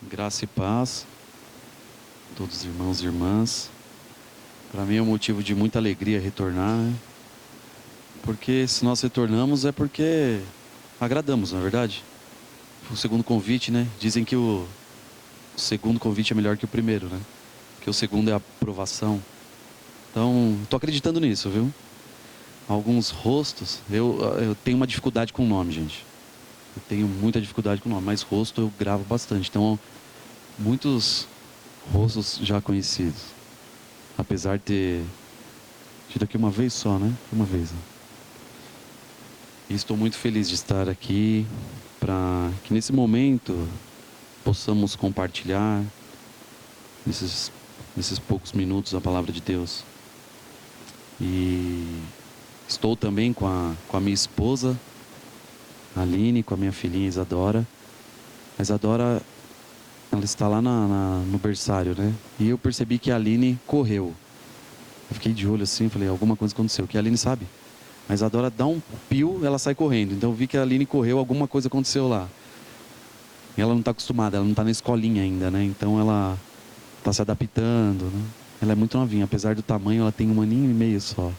Graça e paz, todos os irmãos e irmãs. Para mim é um motivo de muita alegria retornar, né? Porque se nós retornamos é porque agradamos, não é verdade? O segundo convite, né? Dizem que o segundo convite é melhor que o primeiro, né? Que o segundo é a aprovação. Então, tô acreditando nisso, viu? Alguns rostos, eu tenho uma dificuldade com o nome, gente. Eu tenho muita dificuldade com o nome, mas rosto eu gravo bastante. Então, muitos rostos já conhecidos. Apesar de ter tido aqui uma vez só, né? Uma vez. Né? E estou muito feliz de estar aqui para que nesse momento possamos compartilhar nesses poucos minutos a palavra de Deus. E estou também com a minha esposa, Aline, com a minha filhinha Isadora. A Isadora, ela está lá no berçário, né? E eu percebi que a Aline correu. Eu fiquei de olho assim, falei, alguma coisa aconteceu. Que a Aline sabe. A Isadora dá um pio, ela sai correndo. Então eu vi que a Aline correu, alguma coisa aconteceu lá. E ela não está acostumada, ela não está na escolinha ainda, né? Então ela está se adaptando, né? Ela é muito novinha, apesar do tamanho, ela tem 1 aninho e meio só.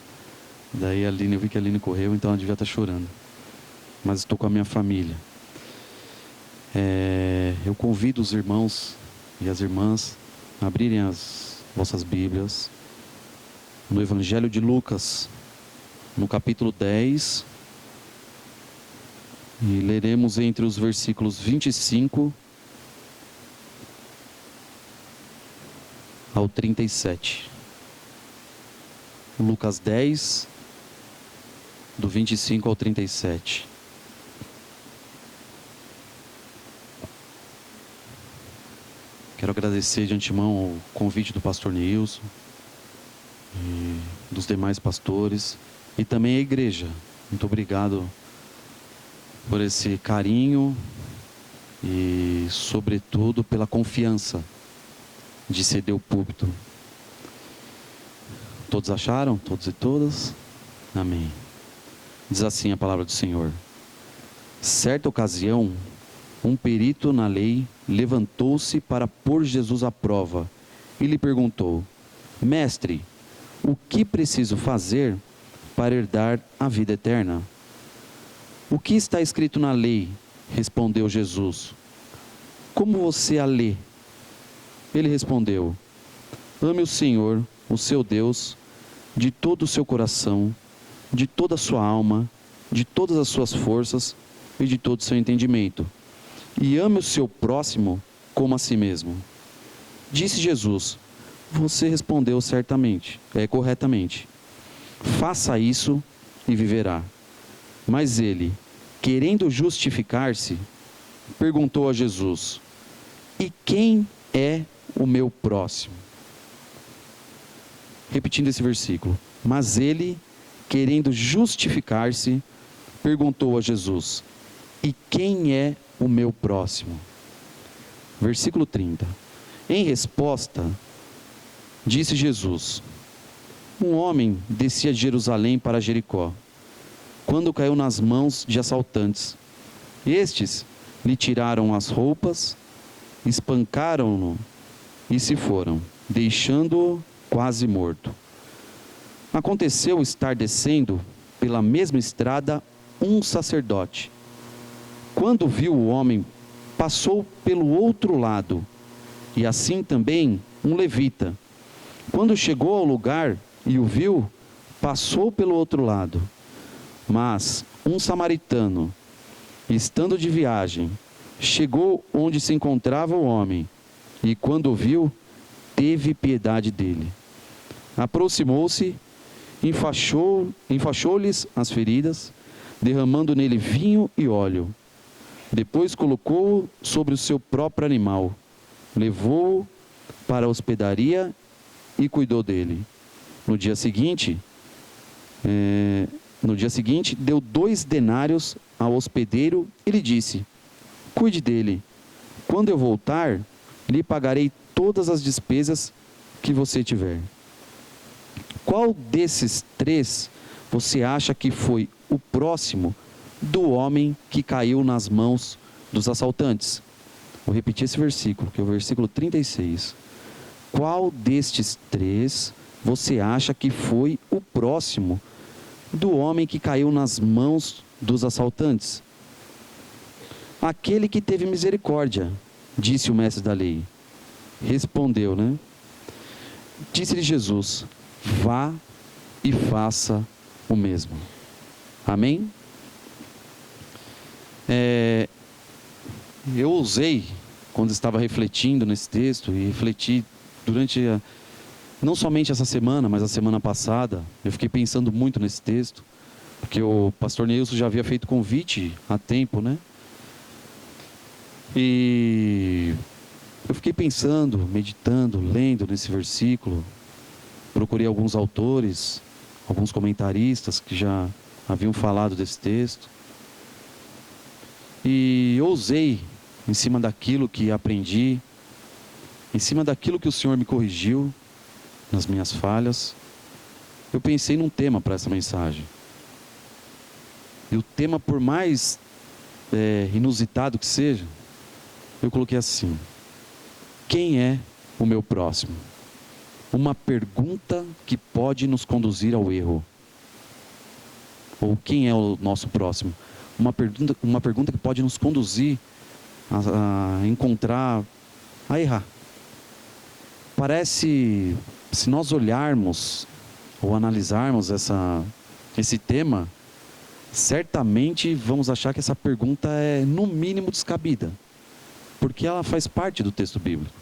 Daí a Aline, eu vi que a Aline correu, então ela devia estar chorando. Mas estou com a minha família. Eu convido os irmãos e as irmãs a abrirem as vossas Bíblias no Evangelho de Lucas, no capítulo 10, e leremos entre os versículos 25 ao 37. Lucas 10, do 25 ao 37. Quero agradecer de antemão o convite do pastor Nilson e dos demais pastores e também a igreja. Muito obrigado por esse carinho e, sobretudo, pela confiança de ceder o púlpito. Todos acharam? Todos e todas? Amém. Diz assim a palavra do Senhor. Certa ocasião, um perito na lei levantou-se para pôr Jesus à prova e lhe perguntou: Mestre, o que preciso fazer para herdar a vida eterna? O que está escrito na lei? Respondeu Jesus. Como você a lê? Ele respondeu: Ame o Senhor, o seu Deus, de todo o seu coração, de toda a sua alma, de todas as suas forças e de todo o seu entendimento. E ame o seu próximo como a si mesmo. Disse Jesus: Você respondeu corretamente. Faça isso e viverá. Mas ele, querendo justificar-se, perguntou a Jesus: E quem é o meu próximo? Repetindo esse versículo. Mas ele, querendo justificar-se, perguntou a Jesus: E quem é o meu próximo? Versículo 30. Em resposta, disse Jesus: Um homem descia de Jerusalém para Jericó, quando caiu nas mãos de assaltantes. Estes lhe tiraram as roupas, espancaram-no e se foram, deixando-o quase morto. Aconteceu estar descendo pela mesma estrada um sacerdote. Quando viu o homem, passou pelo outro lado, e assim também um levita. Quando chegou ao lugar e o viu, passou pelo outro lado. Mas um samaritano, estando de viagem, chegou onde se encontrava o homem, e quando o viu, teve piedade dele. Aproximou-se, enfaixou-lhes as feridas, derramando nele vinho e óleo. Depois colocou-o sobre o seu próprio animal, levou-o para a hospedaria e cuidou dele. No dia seguinte, deu 2 denários ao hospedeiro e lhe disse: Cuide dele. Quando eu voltar, lhe pagarei todas as despesas que você tiver. Qual desses 3 você acha que foi o próximo do homem que caiu nas mãos dos assaltantes? Vou repetir esse versículo, que é o versículo 36. Qual destes três você acha que foi o próximo do homem que caiu nas mãos dos assaltantes? Aquele que teve misericórdia, disse o mestre da lei. Respondeu, né? Disse-lhe Jesus: vá e faça o mesmo. Amém? Eu usei, quando estava refletindo nesse texto, e refleti durante, não somente essa semana, mas a semana passada, eu fiquei pensando muito nesse texto, porque o pastor Neilson já havia feito convite há tempo, né? E eu fiquei pensando, meditando, lendo nesse versículo. Procurei alguns autores, alguns comentaristas que já haviam falado desse texto. E ousei, em cima daquilo que aprendi, em cima daquilo que o Senhor me corrigiu, nas minhas falhas, eu pensei num tema para essa mensagem. E o tema, por mais inusitado que seja, eu coloquei assim: quem é o meu próximo? Uma pergunta que pode nos conduzir ao erro. Ou quem é o nosso próximo? Uma pergunta que pode nos conduzir a encontrar, a errar. Parece, se nós olharmos ou analisarmos esse tema, certamente vamos achar que essa pergunta é no mínimo descabida, porque ela faz parte do texto bíblico.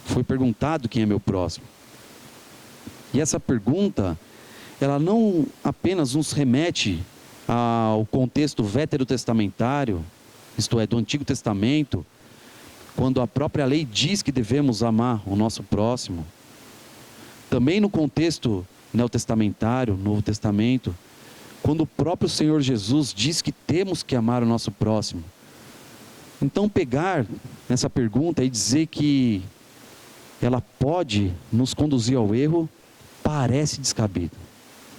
Foi perguntado quem é meu próximo. E essa pergunta, ela não apenas nos remete ao contexto veterotestamentário, isto é, do Antigo Testamento, quando a própria lei diz que devemos amar o nosso próximo. Também no contexto neotestamentário, Novo Testamento, quando o próprio Senhor Jesus diz que temos que amar o nosso próximo. Então, pegar essa pergunta e dizer que ela pode nos conduzir ao erro, parece descabido,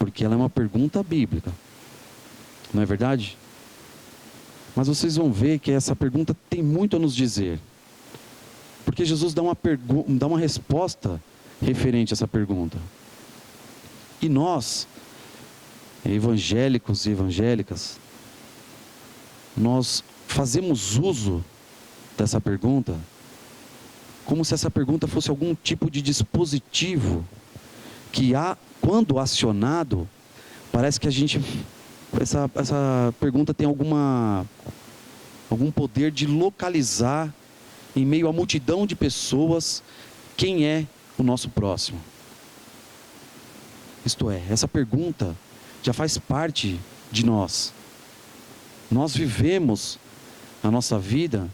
porque ela é uma pergunta bíblica, não é verdade? Mas vocês vão ver que essa pergunta tem muito a nos dizer, porque Jesus dá uma resposta referente a essa pergunta. E nós, evangélicos e evangélicas, nós fazemos uso dessa pergunta como se essa pergunta fosse algum tipo de dispositivo que, quando acionado, parece que essa pergunta tem algum poder de localizar em meio à multidão de pessoas quem é o nosso próximo. Isto é, essa pergunta já faz parte de nós. Nós vivemos a nossa vida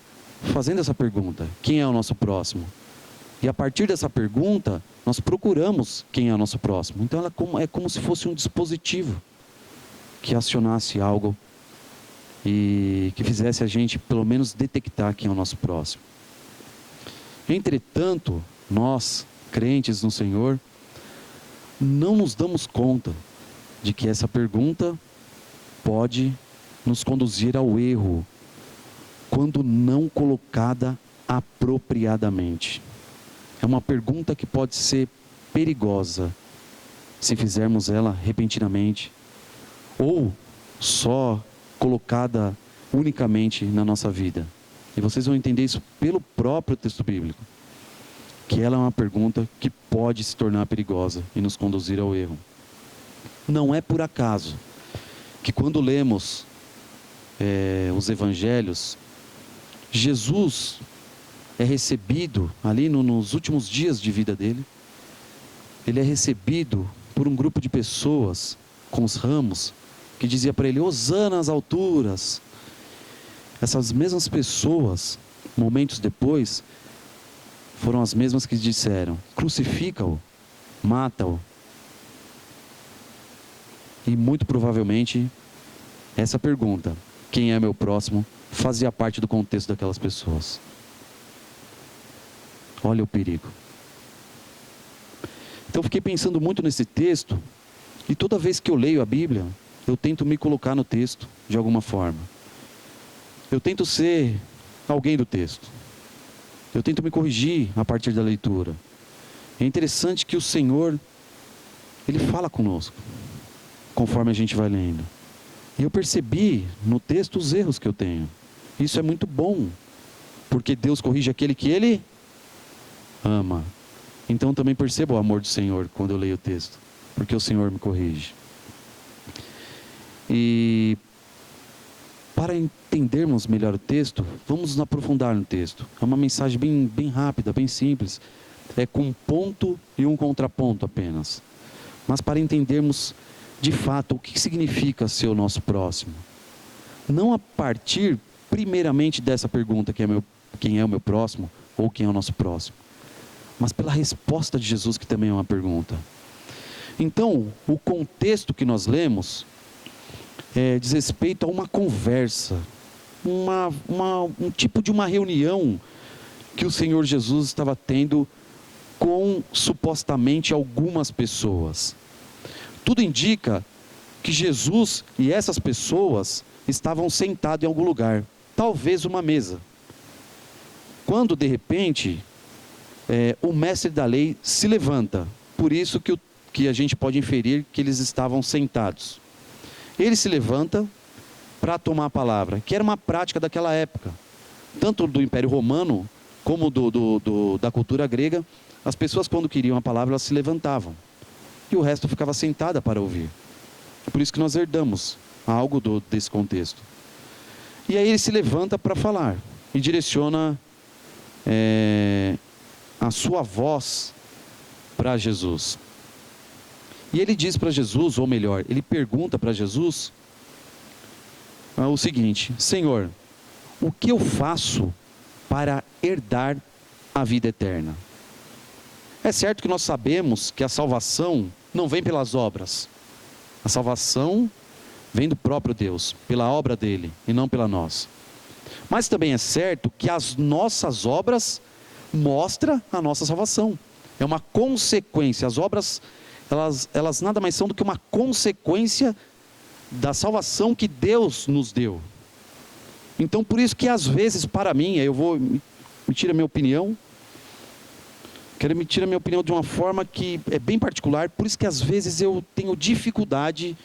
fazendo essa pergunta: quem é o nosso próximo? E a partir dessa pergunta, nós procuramos quem é o nosso próximo. Então ela é como se fosse um dispositivo que acionasse algo e que fizesse a gente pelo menos detectar quem é o nosso próximo. Entretanto, nós, crentes no Senhor, não nos damos conta de que essa pergunta pode nos conduzir ao erro quando não colocada apropriadamente. É uma pergunta que pode ser perigosa se fizermos ela repentinamente, ou só colocada unicamente na nossa vida. E vocês vão entender isso pelo próprio texto bíblico, que ela é uma pergunta que pode se tornar perigosa e nos conduzir ao erro. Não é por acaso que quando lemos os evangelhos, Jesus é recebido ali nos últimos dias de vida dele. Ele é recebido por um grupo de pessoas com os ramos que dizia para ele: hosana às alturas. Essas mesmas pessoas, momentos depois, foram as mesmas que disseram: crucifica-o, mata-o. E muito provavelmente essa pergunta, quem é meu próximo, fazia parte do contexto daquelas pessoas. Olha o perigo. Então fiquei pensando muito nesse texto, e toda vez que eu leio a Bíblia, eu tento me colocar no texto de alguma forma. Eu tento ser alguém do texto. Eu tento me corrigir a partir da leitura. É interessante que o Senhor, Ele fala conosco, conforme a gente vai lendo. E eu percebi no texto os erros que eu tenho. Isso é muito bom, porque Deus corrige aquele que Ele ama. Então também percebo o amor do Senhor quando eu leio o texto, porque o Senhor me corrige. E para entendermos melhor o texto, vamos nos aprofundar no texto. É uma mensagem bem rápida, bem simples. É com um ponto e um contraponto apenas. Mas para entendermos de fato o que significa ser o nosso próximo. Não a partir primeiramente dessa pergunta, quem é o meu próximo, ou quem é o nosso próximo. Mas pela resposta de Jesus, que também é uma pergunta. Então, o contexto que nós lemos diz respeito a uma conversa, um tipo de uma reunião que o Senhor Jesus estava tendo com supostamente algumas pessoas. Tudo indica que Jesus e essas pessoas estavam sentados em algum lugar, talvez uma mesa. Quando de repente o mestre da lei se levanta, por isso que a gente pode inferir que eles estavam sentados. Ele se levanta para tomar a palavra, que era uma prática daquela época, tanto do Império Romano como da cultura grega. As pessoas, quando queriam a palavra, elas se levantavam e o resto ficava sentada para ouvir. Por isso que nós herdamos algo desse contexto. E aí ele se levanta para falar e direciona a sua voz para Jesus. E ele diz para Jesus, ou melhor, ele pergunta para Jesus o seguinte: Senhor, o que eu faço para herdar a vida eterna? É certo que nós sabemos que a salvação não vem pelas obras. A salvação vem do próprio Deus, pela obra dele e não pela nossa. Mas também é certo que as nossas obras mostram a nossa salvação. É uma consequência. As obras, elas nada mais são do que uma consequência da salvação que Deus nos deu. Então por isso que às vezes, para mim, eu vou emitir a minha opinião, quero emitir a minha opinião de uma forma que é bem particular. Por isso que às vezes eu tenho dificuldade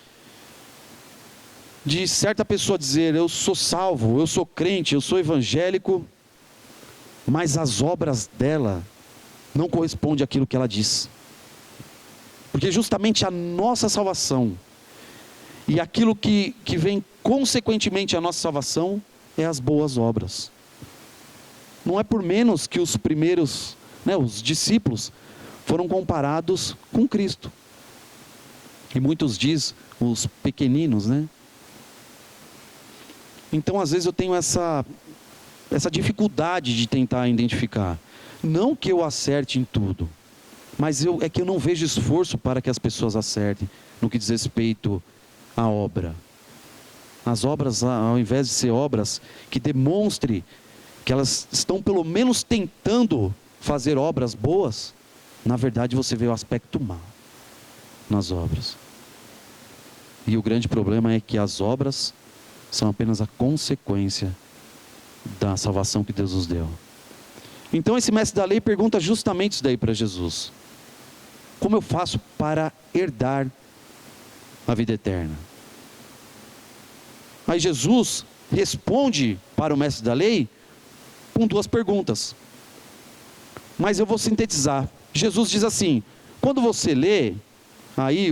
de certa pessoa dizer: eu sou salvo, eu sou crente, eu sou evangélico, mas as obras dela não correspondem àquilo que ela diz. Porque justamente a nossa salvação e aquilo que vem consequentemente à nossa salvação é as boas obras. Não é por menos que os primeiros, os discípulos, foram comparados com Cristo. E muitos dizem os pequeninos, Então às vezes eu tenho essa dificuldade de tentar identificar. Não que eu acerte em tudo, mas é que eu não vejo esforço para que as pessoas acertem no que diz respeito à obra. As obras, ao invés de ser obras que demonstrem que elas estão pelo menos tentando fazer obras boas, na verdade você vê o aspecto mal nas obras. E o grande problema é que as obras são apenas a consequência da salvação que Deus nos deu. Então esse mestre da lei pergunta justamente isso daí para Jesus: como eu faço para herdar a vida eterna? Aí Jesus responde para o mestre da lei com duas perguntas. Mas eu vou sintetizar. Jesus diz assim: quando você lê aí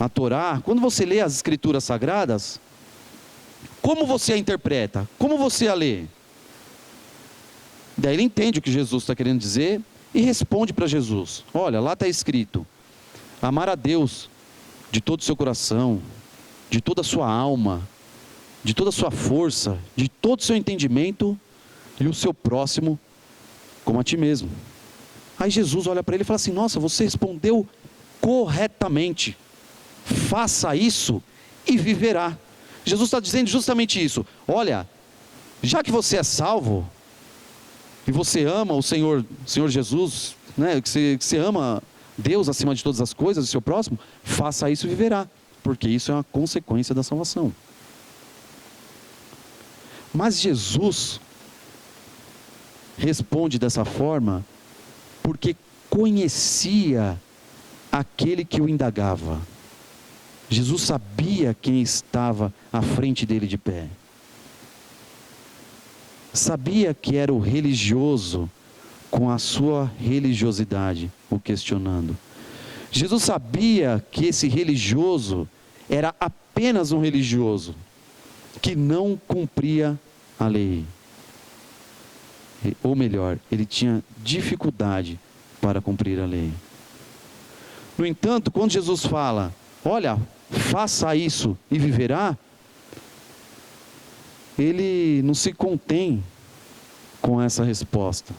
a Torá, quando você lê as Escrituras Sagradas, como você a interpreta? Como você a lê? Daí ele entende o que Jesus está querendo dizer e responde para Jesus: olha, lá está escrito: amar a Deus de todo o seu coração, de toda a sua alma, de toda a sua força, de todo o seu entendimento, e o seu próximo como a ti mesmo. Aí Jesus olha para ele e fala assim: nossa, você respondeu corretamente, faça isso e viverá. Jesus está dizendo justamente isso: olha, já que você é salvo, e você ama o Senhor Jesus, que você ama Deus acima de todas as coisas, o seu próximo, faça isso e viverá, porque isso é uma consequência da salvação. Mas Jesus, responde dessa forma porque conhecia aquele que o indagava. Jesus sabia quem estava à frente dele de pé. Sabia que era o religioso com a sua religiosidade o questionando. Jesus sabia que esse religioso era apenas um religioso que não cumpria a lei. Ou melhor, ele tinha dificuldade para cumprir a lei. No entanto, quando Jesus fala, olha, faça isso e viverá, ele não se contém com essa resposta.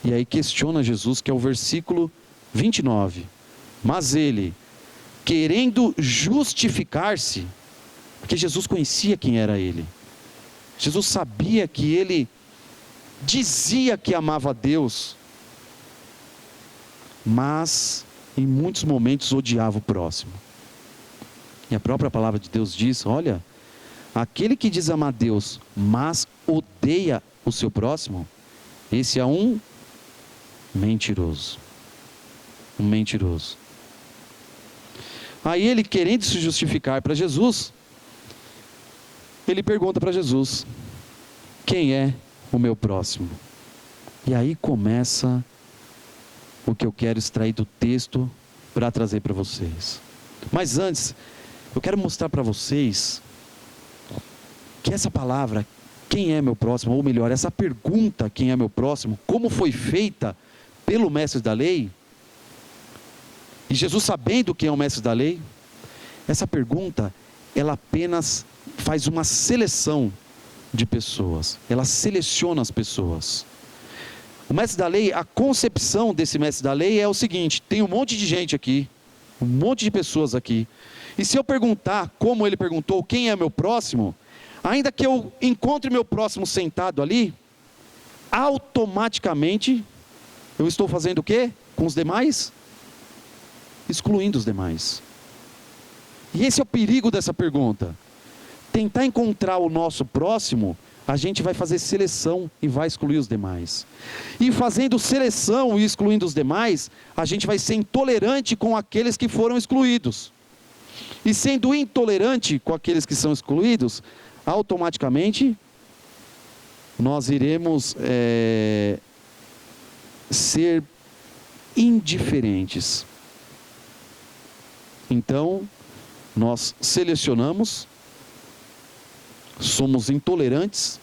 E aí questiona Jesus, que é o versículo 29. Mas ele, querendo justificar-se, porque Jesus conhecia quem era ele. Jesus sabia que ele dizia que amava a Deus, mas em muitos momentos odiava o próximo. E a própria palavra de Deus diz, olha, aquele que diz amar a Deus, mas odeia o seu próximo, esse é um mentiroso. Um mentiroso. Aí ele, querendo se justificar para Jesus, ele pergunta para Jesus, quem é o meu próximo? E aí começa o que eu quero extrair do texto para trazer para vocês. Mas antes, eu quero mostrar para vocês que essa palavra, quem é meu próximo, ou melhor, essa pergunta, quem é meu próximo, como foi feita pelo mestre da lei, e Jesus sabendo quem é o mestre da lei, essa pergunta, ela apenas faz uma seleção de pessoas, ela seleciona as pessoas. O mestre da lei, a concepção desse mestre da lei é o seguinte, tem um monte de gente aqui, um monte de pessoas aqui, e se eu perguntar, como ele perguntou, quem é meu próximo, ainda que eu encontre meu próximo sentado ali, automaticamente, eu estou fazendo o quê? Com os demais? Excluindo os demais. E esse é o perigo dessa pergunta. Tentar encontrar o nosso próximo, a gente vai fazer seleção e vai excluir os demais. E fazendo seleção e excluindo os demais, a gente vai ser intolerante com aqueles que foram excluídos. E sendo intolerante com aqueles que são excluídos, automaticamente nós iremos ser indiferentes. Então, nós selecionamos, somos intolerantes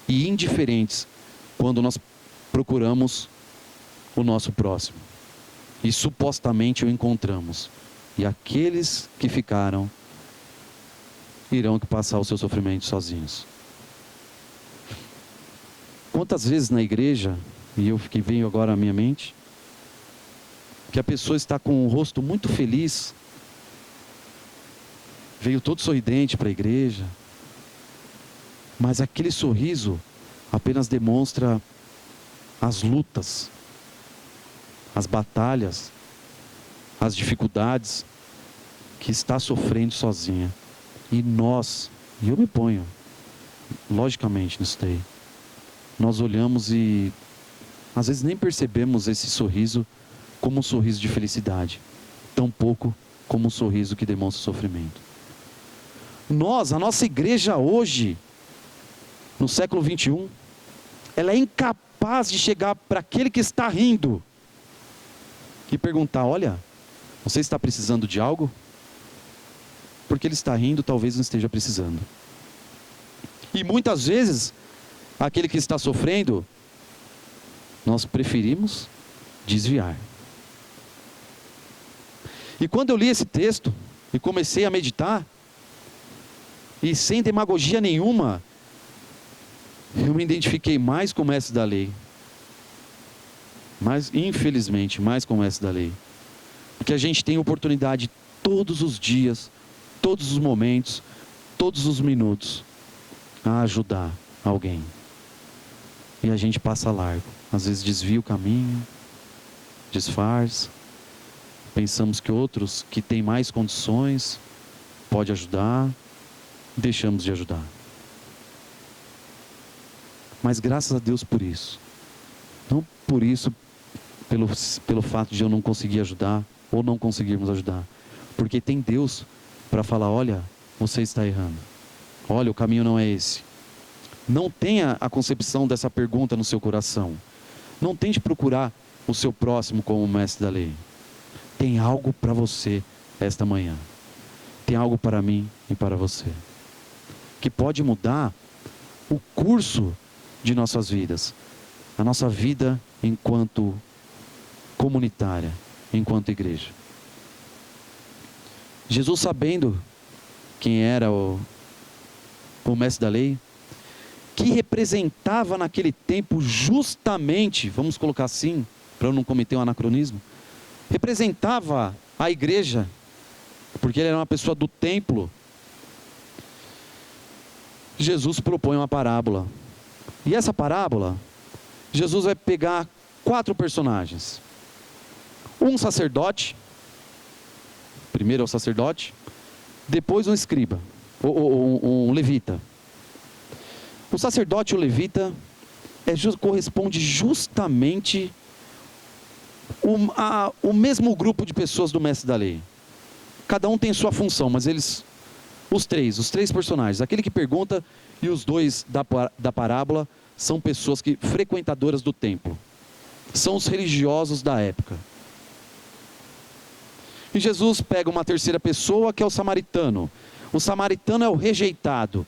e indiferentes quando nós procuramos o nosso próximo. E supostamente o encontramos. E aqueles que ficaram irão passar o seu sofrimento sozinhos. Quantas vezes na igreja, e eu que veio agora à minha mente, que a pessoa está com o rosto muito feliz, veio todo sorridente para a igreja, mas aquele sorriso apenas demonstra as lutas, as batalhas, as dificuldades que está sofrendo sozinha. E nós, e eu me ponho, logicamente nisso daí, nós olhamos e às vezes nem percebemos esse sorriso como um sorriso de felicidade, tampouco como um sorriso que demonstra sofrimento. Nós, a nossa igreja hoje, no século 21, ela é incapaz de chegar para aquele que está rindo e perguntar, olha, você está precisando de algo? Porque ele está rindo, talvez não esteja precisando. E muitas vezes, aquele que está sofrendo, nós preferimos desviar. E quando eu li esse texto, e comecei a meditar, e sem demagogia nenhuma, eu me identifiquei mais com o mestre da lei. Mas, infelizmente, mais com o mestre da lei. Porque a gente tem oportunidade todos os dias, todos os momentos, todos os minutos, a ajudar alguém. E a gente passa largo. Às vezes desvia o caminho, disfarça. Pensamos que outros que têm mais condições pode ajudar. Deixamos de ajudar. Mas graças a Deus por isso. Não por isso, pelo fato de eu não conseguir ajudar, ou não conseguirmos ajudar. Porque tem Deus para falar, olha, você está errando. Olha, o caminho não é esse. Não tenha a concepção dessa pergunta no seu coração. Não tente procurar o seu próximo como o mestre da lei. Tem algo para você esta manhã. Tem algo para mim e para você. Que pode mudar o curso de nossas vidas. A nossa vida enquanto comunitária, enquanto igreja. Jesus, sabendo quem era o mestre da lei, que representava naquele tempo justamente, vamos colocar assim, para eu não cometer um anacronismo, representava a igreja, porque ele era uma pessoa do templo. Jesus propõe uma parábola. E essa parábola, Jesus vai pegar 4 personagens. Um sacerdote, primeiro é o sacerdote, depois um escriba, ou um levita. O sacerdote e o levita corresponde justamente o mesmo grupo de pessoas do mestre da lei. Cada um tem sua função, mas os três personagens, aquele que pergunta e os 2 da parábola, são pessoas frequentadoras do templo. São os religiosos da época. E Jesus pega uma terceira pessoa, que é o samaritano. O samaritano é o rejeitado.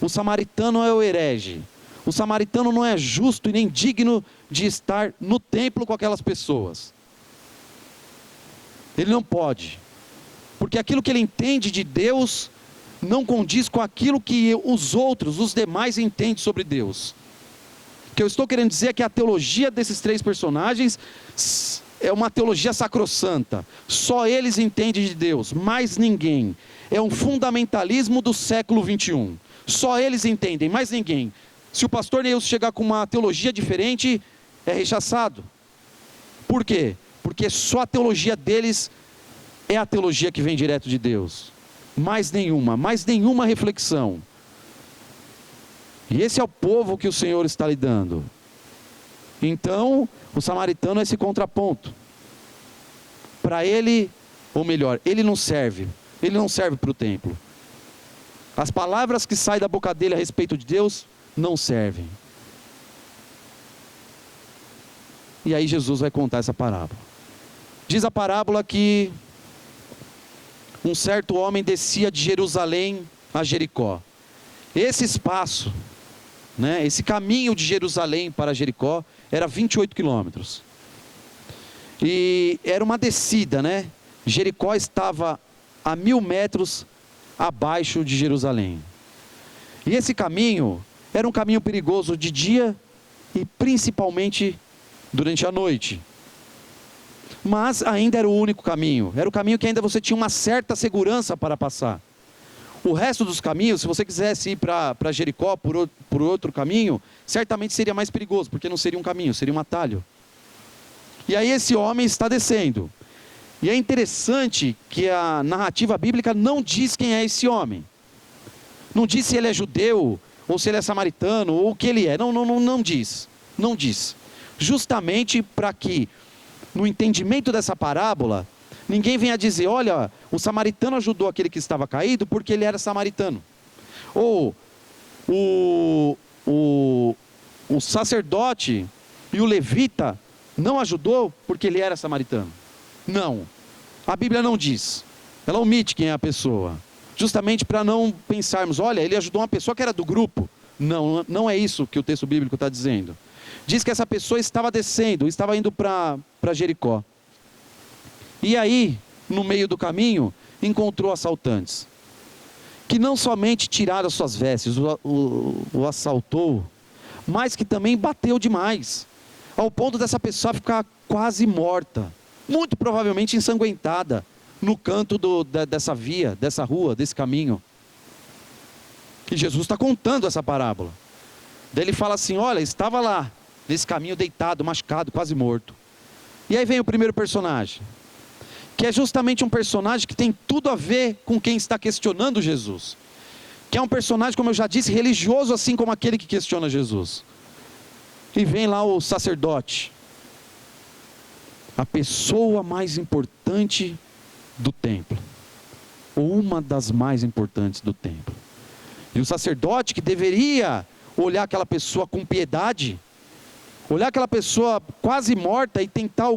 O samaritano é o herege. O samaritano não é justo e nem digno de estar no templo com aquelas pessoas. Ele não pode. Porque aquilo que ele entende de Deus não condiz com aquilo que os demais entendem sobre Deus. O que eu estou querendo dizer é que a teologia desses 3 personagens é uma teologia sacrossanta. Só eles entendem de Deus, mais ninguém. É um fundamentalismo do século 21. Só eles entendem, mais ninguém. Se o pastor Neilson chegar com uma teologia diferente, é rechaçado. Por quê? Porque só a teologia deles é a teologia que vem direto de Deus. Mais nenhuma reflexão. E esse é o povo que o Senhor está lidando. Então, o samaritano é esse contraponto. Para ele, ou melhor, ele não serve para o templo. As palavras que saem da boca dele a respeito de Deus não servem. E aí Jesus vai contar essa parábola. Diz a parábola que um certo homem descia de Jerusalém a Jericó. Esse espaço, esse caminho de Jerusalém para Jericó era 28 quilômetros. E era uma descida, Jericó estava a 1000 metros abaixo de Jerusalém. E esse caminho era um caminho perigoso de dia e principalmente durante a noite. Mas ainda era o único caminho. Era o caminho que ainda você tinha uma certa segurança para passar. O resto dos caminhos, se você quisesse ir para Jericó por outro caminho, certamente seria mais perigoso, porque não seria um caminho, seria um atalho. E aí esse homem está descendo. E é interessante que a narrativa bíblica não diz quem é esse homem. Não diz se ele é judeu, ou se ele é samaritano, ou o que ele é. Não diz. Não diz. Justamente para que, no entendimento dessa parábola, ninguém venha dizer, olha, o samaritano ajudou aquele que estava caído porque ele era samaritano. Ou o sacerdote e o levita não ajudou porque ele era samaritano. Não, a Bíblia não diz. Ela omite quem é a pessoa. Justamente para não pensarmos, olha, ele ajudou uma pessoa que era do grupo. Não é isso que o texto bíblico está dizendo. Diz que essa pessoa estava descendo, estava indo para Jericó. E aí, no meio do caminho, encontrou assaltantes. Que não somente tiraram suas vestes, o assaltou, mas que também bateu demais. Ao ponto dessa pessoa ficar quase morta. Muito provavelmente ensanguentada no canto dessa via, dessa rua, desse caminho. E Jesus está contando essa parábola. Daí ele fala assim, olha, estava lá, nesse caminho deitado, machucado, quase morto. E aí vem o primeiro personagem, que é justamente um personagem que tem tudo a ver com quem está questionando Jesus. Que é um personagem, como eu já disse, religioso, assim como aquele que questiona Jesus. E vem lá o sacerdote, a pessoa mais importante do templo, ou uma das mais importantes do templo. E o sacerdote, que deveria olhar aquela pessoa com piedade, olhar aquela pessoa quase morta e tentar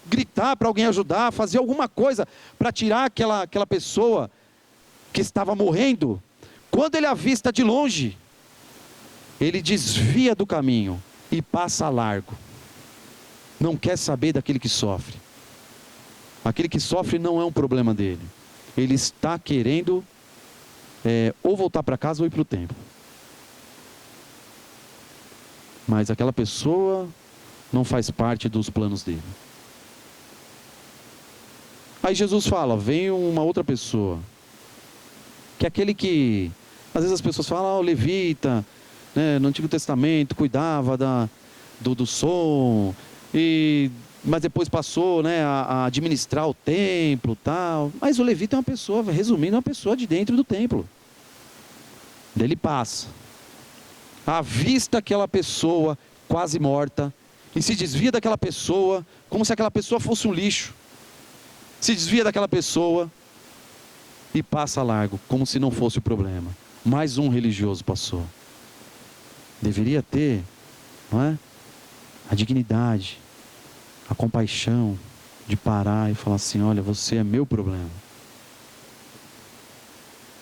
gritar para alguém ajudar, fazer alguma coisa para tirar aquela pessoa que estava morrendo, quando ele avista de longe, ele desvia do caminho e passa a largo. Não quer saber daquele que sofre. Aquele que sofre não é um problema dele. Ele está querendo ou voltar para casa ou ir para o templo. Mas aquela pessoa não faz parte dos planos dele. Aí Jesus fala, vem uma outra pessoa, que é aquele que, às vezes as pessoas falam, o levita, né, no Antigo Testamento, cuidava do som, mas depois passou, né, a administrar o templo, tal. Mas o levita é uma pessoa, resumindo, é uma pessoa de dentro do templo. Daí ele passa, avista aquela pessoa quase morta, e se desvia daquela pessoa, como se aquela pessoa fosse um lixo. Se desvia daquela pessoa e passa largo, como se não fosse o problema. Mais um religioso passou. Deveria ter, não é? A dignidade, a compaixão de parar e falar assim, olha, você é meu problema.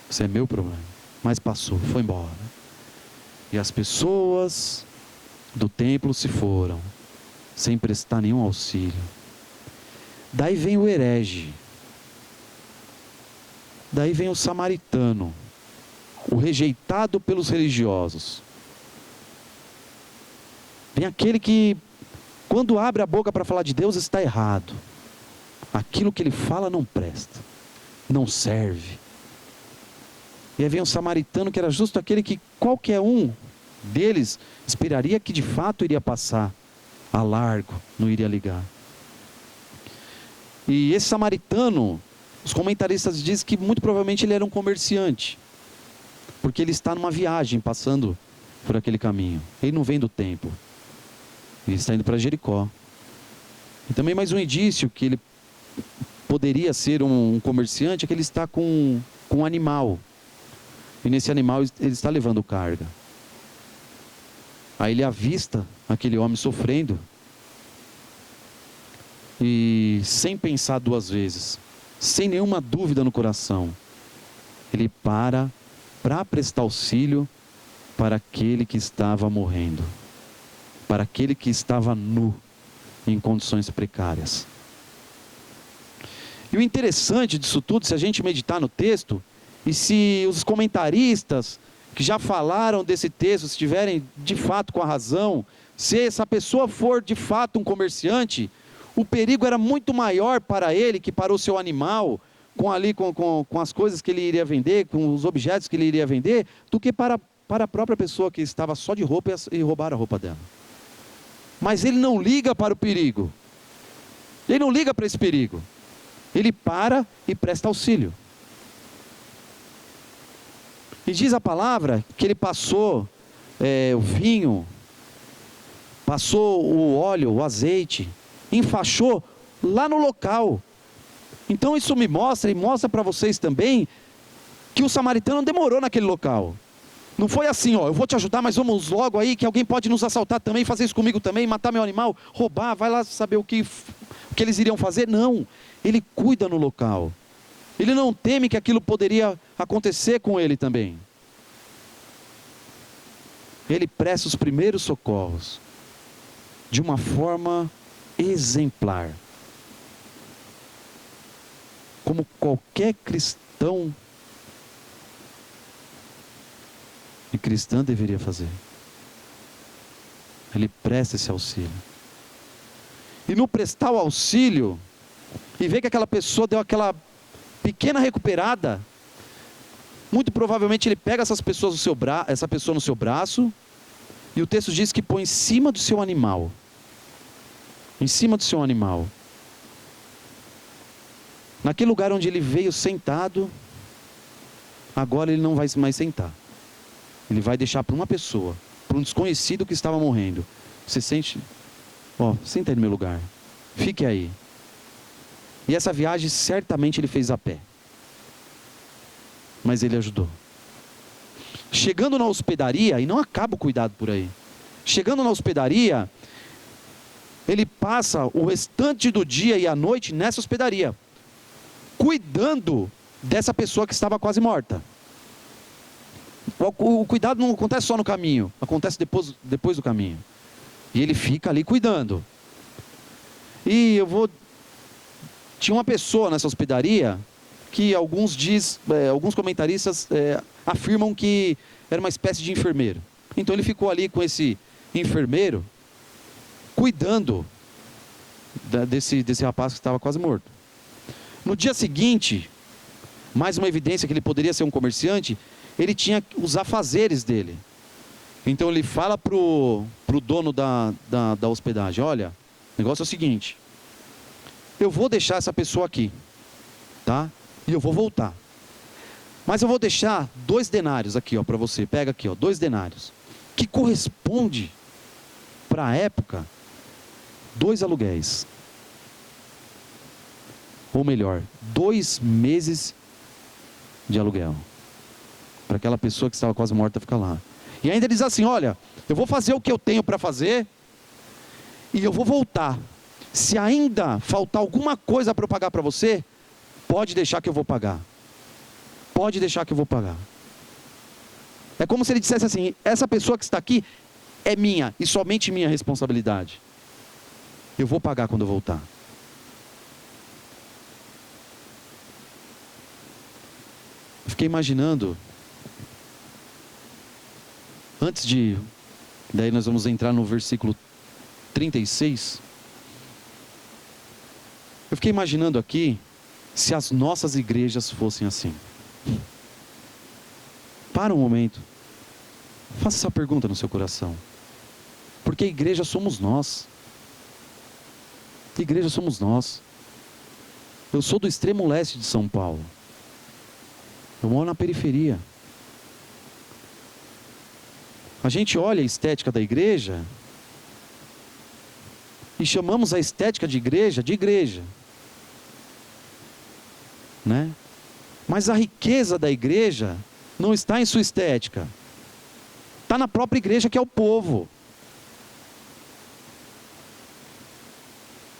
Você é meu problema. Mas passou, foi embora. E as pessoas do templo se foram, sem prestar nenhum auxílio. Daí vem o herege. Daí vem o samaritano, o rejeitado pelos religiosos. Vem aquele que, quando abre a boca para falar de Deus, está errado. Aquilo que ele fala não presta, não serve. E aí vem o samaritano, que era justo aquele que qualquer um deles esperaria que de fato iria passar a largo, não iria ligar. E esse samaritano, os comentaristas dizem que muito provavelmente ele era um comerciante, porque ele está numa viagem, passando por aquele caminho. Ele não vem do templo, ele está indo para Jericó. E também mais um indício que ele poderia ser um comerciante é que ele está com um animal, e nesse animal ele está levando carga. Aí ele avista aquele homem sofrendo, e sem pensar duas vezes, sem nenhuma dúvida no coração, ele para prestar auxílio para aquele que estava morrendo, para aquele que estava nu, em condições precárias. E o interessante disso tudo, se a gente meditar no texto, e se os comentaristas que já falaram desse texto estiverem de fato com a razão, se essa pessoa for de fato um comerciante, o perigo era muito maior para ele que para o seu animal, com as coisas que ele iria vender, com os objetos que ele iria vender, do que para a própria pessoa que estava só de roupa e roubar a roupa dela. Mas ele não liga para o perigo. Ele não liga para esse perigo. Ele para e presta auxílio. E diz a palavra que ele passou o vinho, passou o óleo, o azeite, enfaixou lá no local. Então isso me mostra, e mostra para vocês também, que o samaritano demorou naquele local. Não foi assim, eu vou te ajudar, mas vamos logo aí, que alguém pode nos assaltar também, fazer isso comigo também, matar meu animal, roubar, vai lá saber o que eles iriam fazer. Não, ele cuida no local. Ele não teme que aquilo poderia acontecer com ele também. Ele presta os primeiros socorros, de uma forma exemplar, como qualquer cristão e cristã deveria fazer. Ele presta esse auxílio, e no prestar o auxílio, e ver que aquela pessoa deu aquela pequena recuperada, muito provavelmente ele pega essa pessoa no seu braço, e o texto diz que põe em cima do seu animal. Em cima do seu animal. Naquele lugar onde ele veio sentado, agora ele não vai mais sentar. Ele vai deixar para uma pessoa, para um desconhecido que estava morrendo, Você sente? Senta aí no meu lugar. Fique aí. E essa viagem certamente ele fez a pé. Mas ele ajudou. Chegando na hospedaria, e não acaba o cuidado por aí. Chegando na hospedaria, ele passa o restante do dia e a noite nessa hospedaria, cuidando dessa pessoa que estava quase morta. O cuidado não acontece só no caminho, acontece depois do caminho. E ele fica ali cuidando. E tinha uma pessoa nessa hospedaria que alguns comentaristas afirmam que era uma espécie de enfermeiro. Então ele ficou ali com esse enfermeiro, cuidando desse rapaz que estava quase morto. No dia seguinte, mais uma evidência que ele poderia ser um comerciante, ele tinha os afazeres dele. Então ele fala pro dono da hospedagem: olha, o negócio é o seguinte, eu vou deixar essa pessoa aqui, tá? E eu vou voltar. Mas eu vou deixar 2 denários aqui, para você. Pega aqui, 2 denários. Que corresponde, para a época, 2 aluguéis. Ou melhor, 2 meses de aluguel. Para aquela pessoa que estava quase morta ficar lá. E ainda diz assim: olha, eu vou fazer o que eu tenho para fazer e eu vou voltar. Se ainda faltar alguma coisa para eu pagar para você, pode deixar que eu vou pagar. Pode deixar que eu vou pagar. É como se ele dissesse assim: essa pessoa que está aqui é minha e somente minha responsabilidade. Eu vou pagar quando eu voltar. Eu fiquei imaginando, daí nós vamos entrar no versículo 36. Eu fiquei imaginando aqui, se as nossas igrejas fossem assim. Para um momento. Faça essa pergunta no seu coração. Porque a igreja somos nós. A igreja somos nós. Eu sou do extremo leste de São Paulo. Eu moro na periferia. A gente olha a estética da igreja e chamamos a estética de igreja, né? Mas a riqueza da igreja não está em sua estética. Está na própria igreja, que é o povo.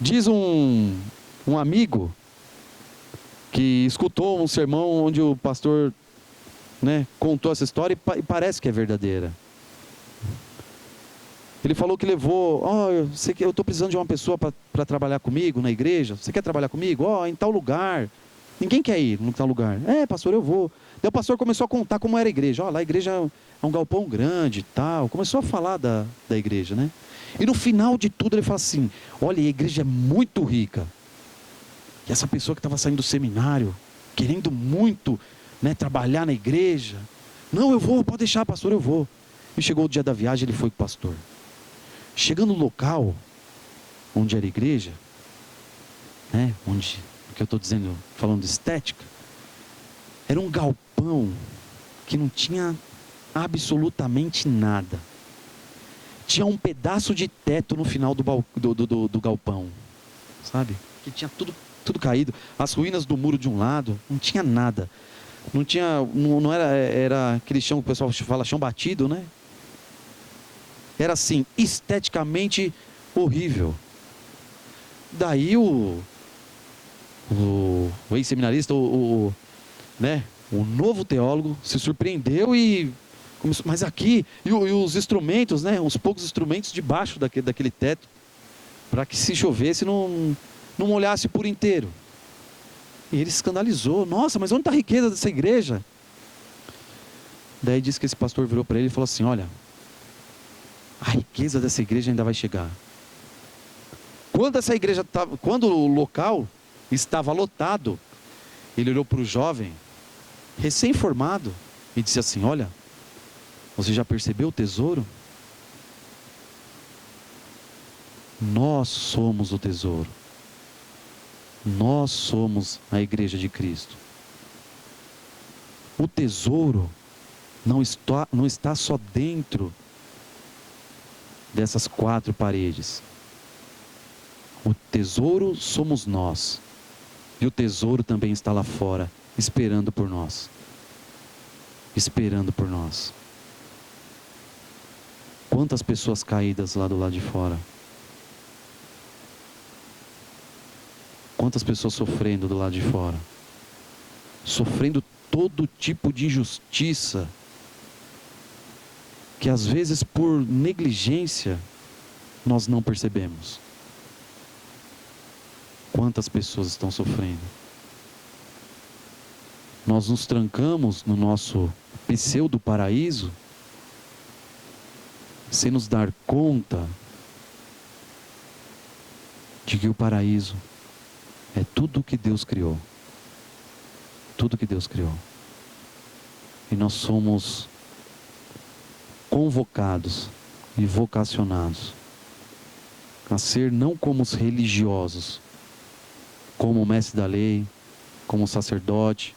Diz um amigo que escutou um sermão onde o pastor, né, contou essa história e parece que é verdadeira. Ele falou que levou: eu estou precisando de uma pessoa para trabalhar comigo na igreja. Você quer trabalhar comigo? Em tal lugar. Ninguém quer ir em tal lugar. Pastor, eu vou. Daí o pastor começou a contar como era a igreja. Lá a igreja é um galpão grande e tal. Começou a falar da igreja, né? E no final de tudo ele fala assim: olha, a igreja é muito rica. E essa pessoa que estava saindo do seminário, querendo muito, né, trabalhar na igreja. Não, eu vou, pode deixar, pastor, eu vou. E chegou o dia da viagem, ele foi com o pastor. Chegando no local onde era a igreja, né, onde, o que eu estou dizendo, falando de estética, era um galpão que não tinha absolutamente nada. Tinha um pedaço de teto no final do galpão, sabe? Que tinha tudo caído, as ruínas do muro de um lado, não tinha nada. Não era aquele chão que o pessoal fala chão batido, né? Era assim, esteticamente horrível. Daí o ex-seminarista, né, o novo teólogo se surpreendeu e começou: mas aqui, e os instrumentos, né, os poucos instrumentos debaixo daquele teto, para que se chovesse não molhasse por inteiro. E ele se escandalizou: nossa, mas onde está a riqueza dessa igreja? Daí disse que esse pastor virou para ele e falou assim: olha, a riqueza dessa igreja ainda vai chegar. Quando o local estava lotado, ele olhou para o jovem, recém-formado, e disse assim: olha, você já percebeu o tesouro? Nós somos o tesouro. Nós somos a igreja de Cristo. O tesouro não está só dentro dessas 4 paredes. O tesouro somos nós. E o tesouro também está lá fora, esperando por nós. Esperando por nós. Quantas pessoas caídas lá do lado de fora? Quantas pessoas sofrendo do lado de fora? Sofrendo todo tipo de injustiça, que às vezes por negligência nós não percebemos. Quantas pessoas estão sofrendo? Nós nos trancamos no nosso pseudo paraíso, sem nos dar conta de que o paraíso é tudo que Deus criou. Tudo que Deus criou. E nós somos convocados e vocacionados a ser não como os religiosos, como o mestre da lei, como o sacerdote,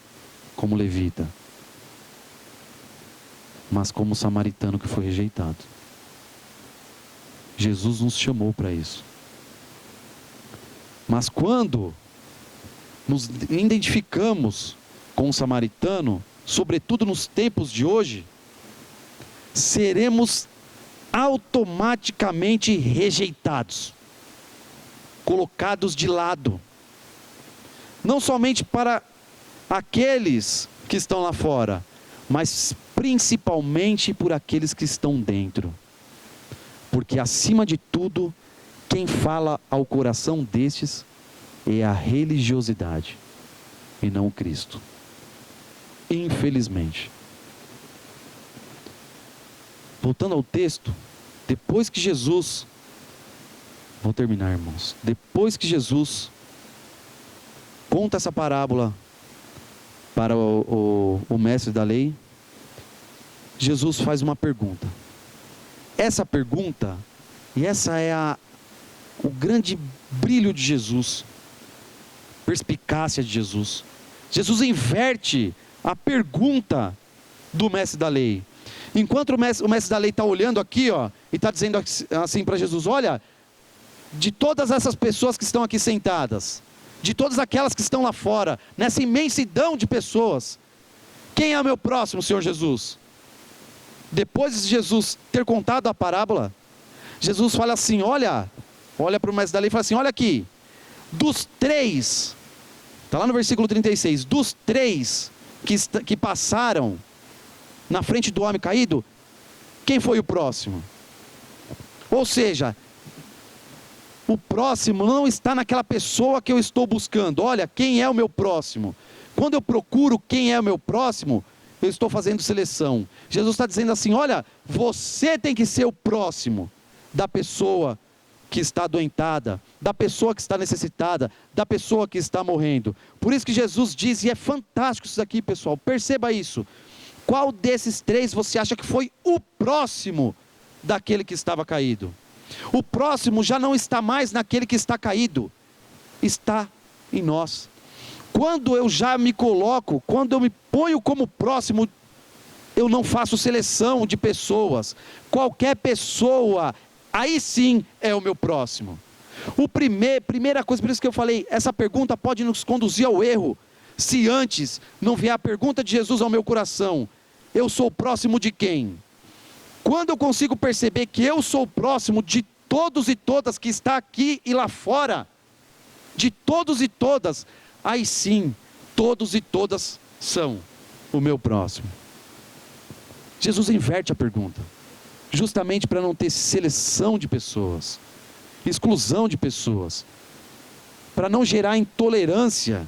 como o levita, mas como o samaritano que foi rejeitado. Jesus nos chamou para isso. Mas quando nos identificamos com o samaritano, sobretudo nos tempos de hoje, seremos automaticamente rejeitados, colocados de lado. Não somente para aqueles que estão lá fora, mas principalmente por aqueles que estão dentro. Porque acima de tudo, quem fala ao coração destes é a religiosidade e não o Cristo. Infelizmente. Voltando ao texto, depois que Jesus, vou terminar, irmãos, depois que Jesus conta essa parábola para o mestre da lei, Jesus faz uma pergunta. Essa pergunta, e essa é o grande brilho de Jesus, perspicácia de Jesus. Jesus inverte a pergunta do mestre da lei. Enquanto o mestre da lei está olhando aqui, ó, e está dizendo assim para Jesus: olha, de todas essas pessoas que estão aqui sentadas, de todas aquelas que estão lá fora, nessa imensidão de pessoas, quem é o meu próximo, Senhor Jesus? Depois de Jesus ter contado a parábola, Jesus fala assim: olha para o mestre da lei e fala assim: olha aqui, dos 3, está lá no versículo 36, dos 3 que passaram na frente do homem caído, quem foi o próximo? Ou seja, o próximo não está naquela pessoa que eu estou buscando. Olha, quem é o meu próximo? Quando eu procuro quem é o meu próximo, eu estou fazendo seleção. Jesus está dizendo assim: olha, você tem que ser o próximo da pessoa que está adoentada, da pessoa que está necessitada, da pessoa que está morrendo. Por isso que Jesus diz, e é fantástico isso aqui, pessoal, perceba isso: qual desses 3 você acha que foi o próximo daquele que estava caído? O próximo já não está mais naquele que está caído, está em nós. Quando eu já me coloco, quando eu me ponho como próximo, eu não faço seleção de pessoas. Qualquer pessoa, aí sim é o meu próximo. Primeira coisa, por isso que eu falei, essa pergunta pode nos conduzir ao erro, se antes não vier a pergunta de Jesus ao meu coração: eu sou próximo de quem? Quando eu consigo perceber que eu sou próximo de todos e todas que está aqui e lá fora, de todos e todas, aí sim, todos e todas são o meu próximo. Jesus inverte a pergunta, justamente para não ter seleção de pessoas, exclusão de pessoas, para não gerar intolerância,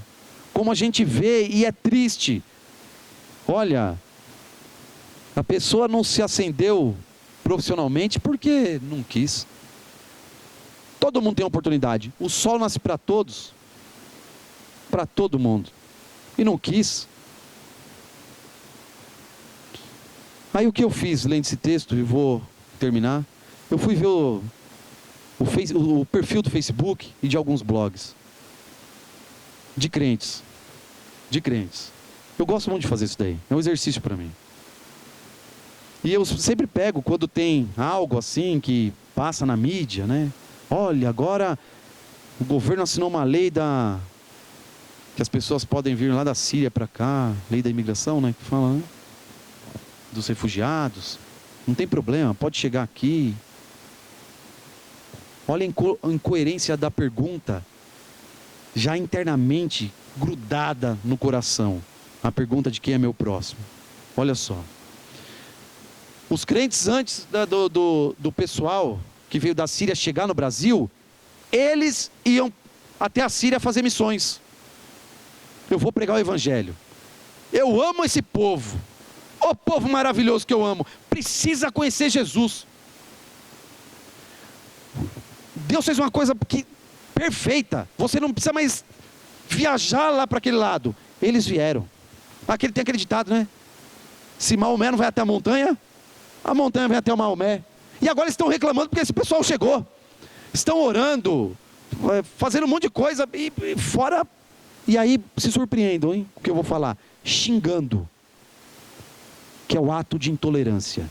como a gente vê e é triste. Olha, a pessoa não se acendeu profissionalmente porque não quis. Todo mundo tem oportunidade. O sol nasce para todos, para todo mundo, e não quis. Aí o que eu fiz lendo esse texto, e vou terminar, eu fui ver o perfil do Facebook e de alguns blogs de crentes. Eu gosto muito de fazer isso daí, é um exercício para mim. E eu sempre pego, quando tem algo assim que passa na mídia, né? Olha, agora o governo assinou uma lei que as pessoas podem vir lá da Síria para cá, lei da imigração, né? Que fala, né? Dos refugiados. Não tem problema, pode chegar aqui. Olha a incoerência da pergunta, já internamente grudada no coração. A pergunta de quem é meu próximo. Olha só. Os crentes antes do pessoal que veio da Síria chegar no Brasil, eles iam até a Síria fazer missões. Eu vou pregar o evangelho. Eu amo esse povo. Ô povo maravilhoso que eu amo. Precisa conhecer Jesus. Deus fez uma coisa perfeita. Você não precisa mais viajar lá para aquele lado. Eles vieram. Aquele tem acreditado, né? Se Maomé não vai até a montanha vem até o Maomé. E agora eles estão reclamando porque esse pessoal chegou. Estão orando, fazendo um monte de coisa e fora. E aí se surpreendam, hein? O que eu vou falar? Xingando. Que é o ato de intolerância.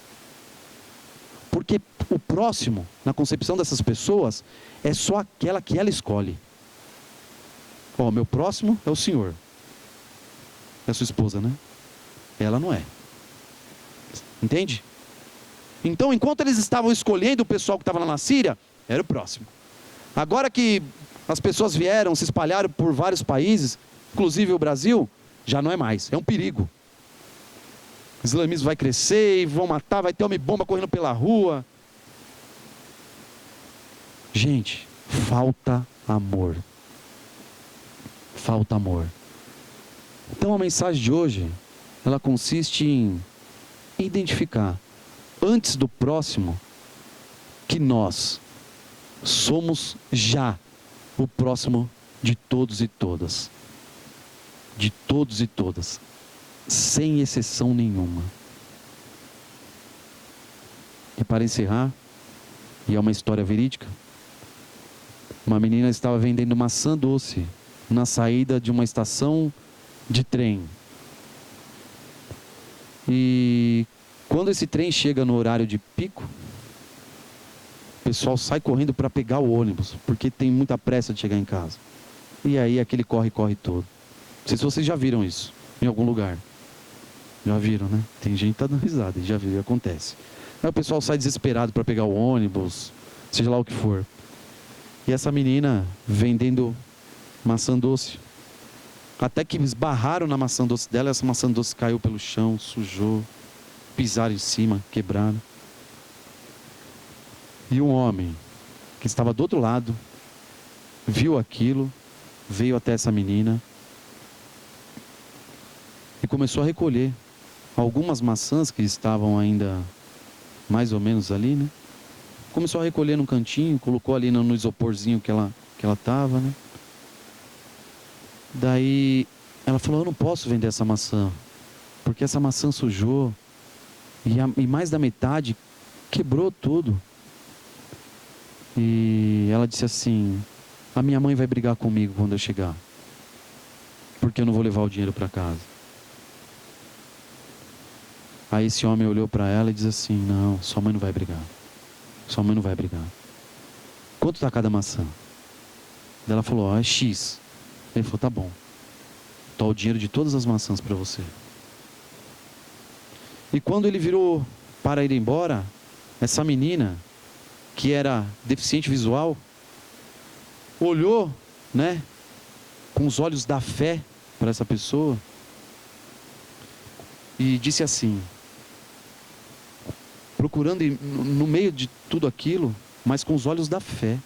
Porque o próximo, na concepção dessas pessoas, é só aquela que ela escolhe. Ó, meu próximo é o senhor. É a sua esposa, né? Ela não é. Entende? Então, enquanto eles estavam escolhendo o pessoal que estava lá na Síria, era o próximo. Agora que as pessoas vieram, se espalharam por vários países, inclusive o Brasil, já não é mais. É um perigo. O islamismo vai crescer e vão matar, vai ter homem-bomba correndo pela rua. Gente, falta amor. Falta amor. Então a mensagem de hoje, ela consiste em identificar, antes do próximo, que nós somos já o próximo de todos e todas. De todos e todas. Sem exceção nenhuma. E para encerrar, e é uma história verídica, uma menina estava vendendo maçã doce na saída de uma estação de trem. E quando esse trem chega no horário de pico, o pessoal sai correndo para pegar o ônibus, porque tem muita pressa de chegar em casa. E aí aquele corre-corre todo. Não sei se vocês já viram isso em algum lugar. Já viram, né? Tem gente que tá dando risada, já viu, acontece. Aí o pessoal sai desesperado para pegar o ônibus, seja lá o que for. E essa menina vendendo maçã doce. Até que esbarraram na maçã doce dela, essa maçã doce caiu pelo chão, sujou, pisaram em cima, quebraram. E um homem que estava do outro lado, viu aquilo, veio até essa menina e começou a recolher algumas maçãs que estavam ainda mais ou menos ali, né? Começou a recolher num cantinho, colocou ali no isoporzinho que ela estava, né? Daí ela falou, eu não posso vender essa maçã, porque essa maçã sujou e mais da metade quebrou tudo. E ela disse assim, a minha mãe vai brigar comigo quando eu chegar, porque eu não vou levar o dinheiro para casa. Aí esse homem olhou para ela e disse assim, não, sua mãe não vai brigar. Sua mãe não vai brigar. Quanto está cada maçã? Daí ela falou, é X. Ele falou, tá bom. Dá o dinheiro de todas as maçãs para você. E quando ele virou para ir embora, essa menina, que era deficiente visual, olhou, né, com os olhos da fé para essa pessoa e disse assim, procurando no meio de tudo aquilo, mas com os olhos da fé,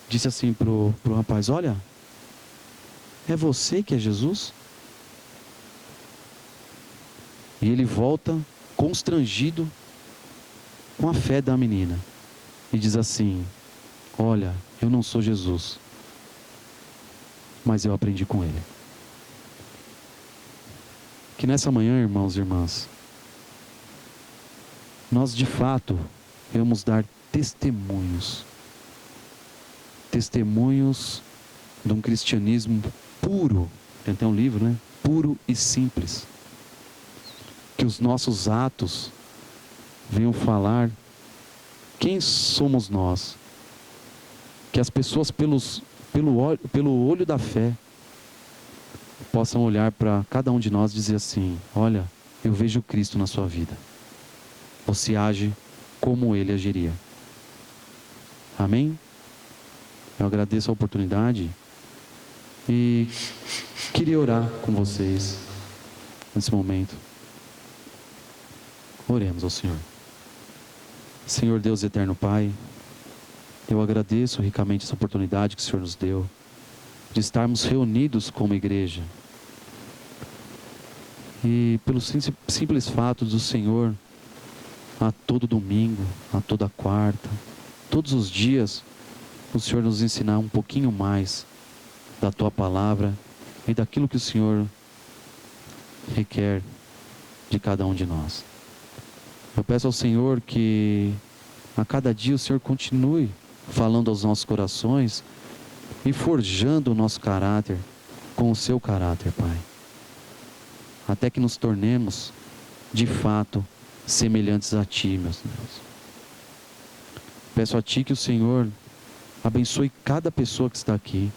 disse assim pro rapaz, olha, é você que é Jesus? E ele volta constrangido com a fé da menina e diz assim, olha, eu não sou Jesus, mas eu aprendi com ele. Que nessa manhã, irmãos e irmãs, nós de fato vamos dar testemunhos de um cristianismo puro. Tem até um livro, né? Puro e simples. Que os nossos atos venham falar quem somos nós? Que as pessoas pelo olho da fé possam olhar para cada um de nós e dizer assim: olha, eu vejo Cristo na sua vida. Você age como Ele agiria. Amém? Eu agradeço a oportunidade e queria orar com vocês nesse momento. Oremos ao Senhor. Senhor Deus eterno Pai, eu agradeço ricamente essa oportunidade que o Senhor nos deu de estarmos reunidos como igreja. E pelo simples fato do Senhor, a todo domingo, a toda quarta, todos os dias, o Senhor nos ensinar um pouquinho mais da Tua Palavra e daquilo que o Senhor requer de cada um de nós. Eu peço ao Senhor que a cada dia o Senhor continue falando aos nossos corações e forjando o nosso caráter com o Seu caráter, Pai. Até que nos tornemos, de fato, semelhantes a Ti, meus Deus. Peço a Ti que o Senhor abençoe cada pessoa que está aqui,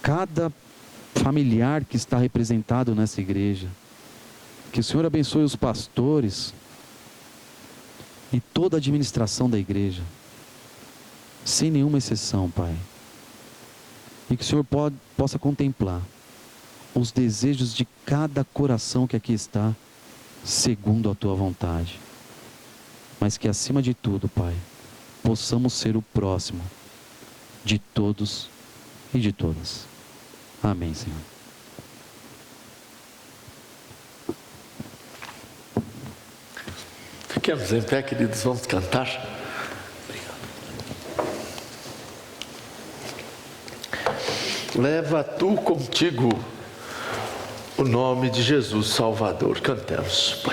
cada familiar que está representado nessa igreja. Que o Senhor abençoe os pastores e toda a administração da igreja, sem nenhuma exceção, Pai. E que o Senhor possa contemplar os desejos de cada coração que aqui está, segundo a Tua vontade. Mas que acima de tudo, Pai, possamos ser o próximo de todos e de todas. Amém, Senhor. Fiquemos em pé, queridos, vamos cantar. Leva tu contigo o nome de Jesus Salvador. Cantemos.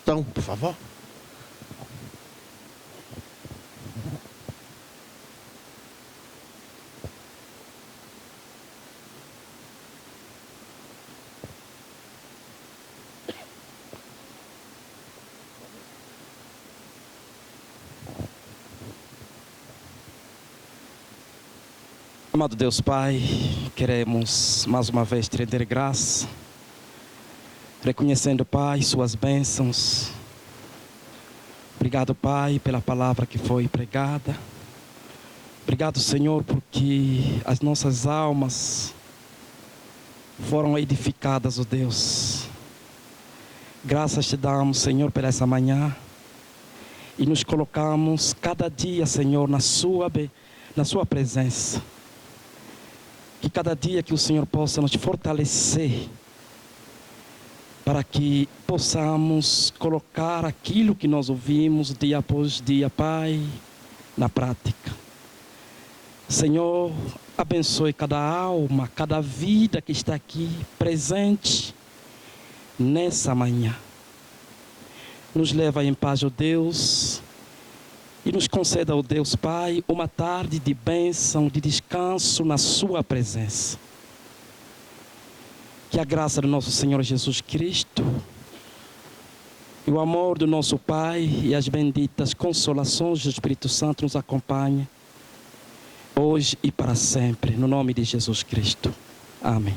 Então, por favor. Amado Deus Pai, queremos mais uma vez te render graça, reconhecendo, Pai, suas bênçãos. Obrigado, Pai, pela palavra que foi pregada. Obrigado, Senhor, porque as nossas almas foram edificadas, ó Deus. Graças te damos, Senhor, por essa manhã. E nos colocamos cada dia, Senhor, na sua presença. Que cada dia que o Senhor possa nos fortalecer, para que possamos colocar aquilo que nós ouvimos dia após dia, Pai, na prática. Senhor, abençoe cada alma, cada vida que está aqui presente nessa manhã. Nos leva em paz, ó Deus, e nos conceda, ó Deus Pai, uma tarde de bênção, de descanso na sua presença. Que a graça do nosso Senhor Jesus Cristo, e o amor do nosso Pai e as benditas consolações do Espírito Santo nos acompanhem, hoje e para sempre, no nome de Jesus Cristo. Amém.